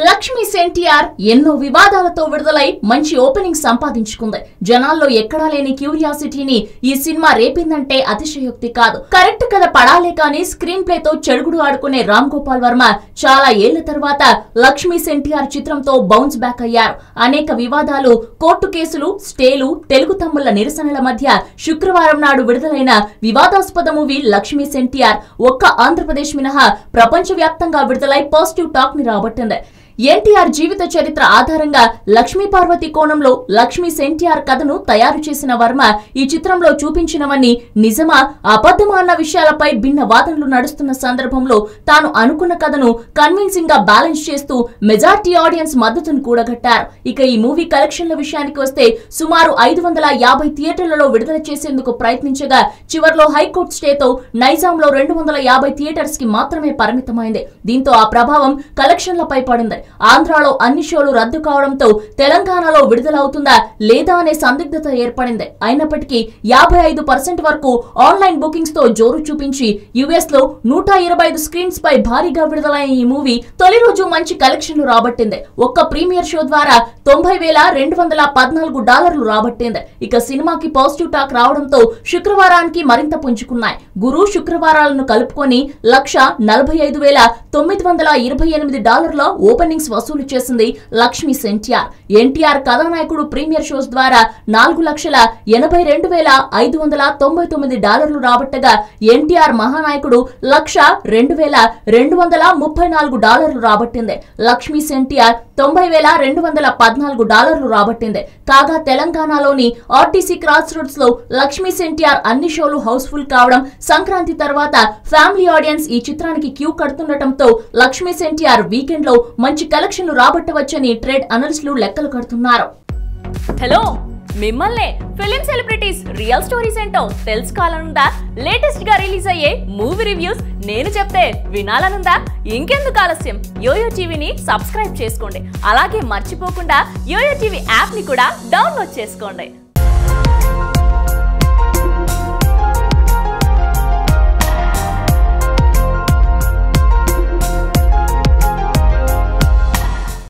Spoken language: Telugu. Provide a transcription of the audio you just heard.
లక్ష్మీ ఎన్టీఆర్ ఎన్నో వివాదాలతో విడుదలై మంచి ఓపెనింగ్ సంపాదించుకుంది. జనాల్లో ఎక్కడా లేని క్యూరియాసిటీని ఈ సినిమా రేపిందంటే అతిశయోక్తి కాదు. కరెక్ట్ కథ పడాలే కానీ స్క్రీన్ ప్లే తో చెడుగుడు ఆడుకునే రామ్ గోపాల్ వర్మ చాలా ఏళ్ల తర్వాత లక్ష్మీ ఎన్టీఆర్ చిత్రంతో బౌన్స్ బ్యాక్ అయ్యారు. అనేక వివాదాలు, కోర్టు కేసులు, స్టేలు, తెలుగు తమ్ముళ్ల నిరసనల మధ్య శుక్రవారం నాడు విడుదలైన వివాదాస్పద మూవీ లక్ష్మీ ఎన్టీఆర్ ఒక్క ఆంధ్రప్రదేశ్ మినహా ప్రపంచ వ్యాప్తంగా విడుదలై పాజిటివ్ టాక్ ని రాబట్టింది. ఎన్టీఆర్ జీవిత చరిత్ర ఆధారంగా లక్ష్మీ పార్వతి కోణంలో లక్ష్మీ ఎన్టీఆర్ కథను తయారు చేసిన వర్మ ఈ చిత్రంలో చూపించినవన్నీ నిజమా అబద్ధమా అన్న విషయాలపై భిన్న వాదనలు నడుస్తున్న సందర్భంలో తాను అనుకున్న కథను కన్విన్సింగ్ గా బ్యాలెన్స్ చేస్తూ మెజారిటీ ఆడియన్స్ మద్దతును కూడగట్టారు. ఇక ఈ మూవీ కలెక్షన్ల విషయానికి వస్తే సుమారు 550 థియేటర్లలో విడుదల చేసేందుకు ప్రయత్నించగా చివర్లో హైకోర్టు స్టేతో నైజాంలో 250 థియేటర్స్ కి మాత్రమే పరిమితమైంది. దీంతో ఆ ప్రభావం కలెక్షన్లపై పడింది. ఆంధ్రాలో అన్ని షోలు రద్దు కావడంతో తెలంగాణలో విడుదలవుతుందా లేదా అనే సందిగ్ధత ఏర్పడింది. అయినప్పటికీ 55% వరకు ఆన్లైన్ బుకింగ్స్ తో జోరు చూపించి యుఎస్ లో 125 స్క్రీన్స్ పై భారీగా విడుదలైన ఈ మూవీ తొలి రోజు మంచి కలెక్షన్లు రాబట్టింది. ఒక్క ప్రీమియర్ షో ద్వారా $90,214 రాబట్టింది. ఇక సినిమాకి పాజిటివ్ టాక్ రావడంతో శుక్రవారానికి మరింత పుంజుకున్నాయి. గురు శుక్రవారాలను కలుపుకొని $1,40,928 ఓపెనింగ్స్ వసూలు చేసింది లక్ష్మీ ఎన్టీఆర్. ఎన్టీఆర్ కథానాయకుడు ప్రీమియర్ షోస్ ద్వారా $4,82,599 రాబట్టగా ఎన్టీఆర్ మహానాయకుడు $1,02,234 రాబట్టింది. లక్ష్మీ ఎన్టీఆర్ $90,214 రాబట్టింది. కాగా తెలంగాణలోని ఆర్టీసీ క్రాస్ రోడ్స్ లో లక్ష్మీ ఎన్టీఆర్ అన్ని షోలు హౌస్ఫుల్ కావడం, సంక్రాంతి తర్వాత ఫ్యామిలీ ఆడియన్స్ ఈ చిత్రానికి క్యూ కడుతుండటంతో లక్ష్మీ ఎన్టీఆర్ వీకెండ్ లో మంచి కలెక్షన్లు రాబట్టవచ్చని ట్రేడ్ అనలిస్టులు లెక్కలు కడుతున్నారు. హలో, మిమ్మల్ని ఫిలిం సెలబ్రిటీస్ రియల్ స్టోరీస్ ఏంటో తెలుసుకోవాలనుందా? లేటెస్ట్ గా రిలీజ్ అయ్యే మూవీ రివ్యూస్ నేను చెప్తే వినాలనుందా? ఇంకెందుకు ఆలస్యం, యోయో టీవీని సబ్స్క్రైబ్ చేసుకోండి. అలాగే మర్చిపోకుండా యోయో టీవీ యాప్ ని కూడా డౌన్లోడ్ చేసుకోండి.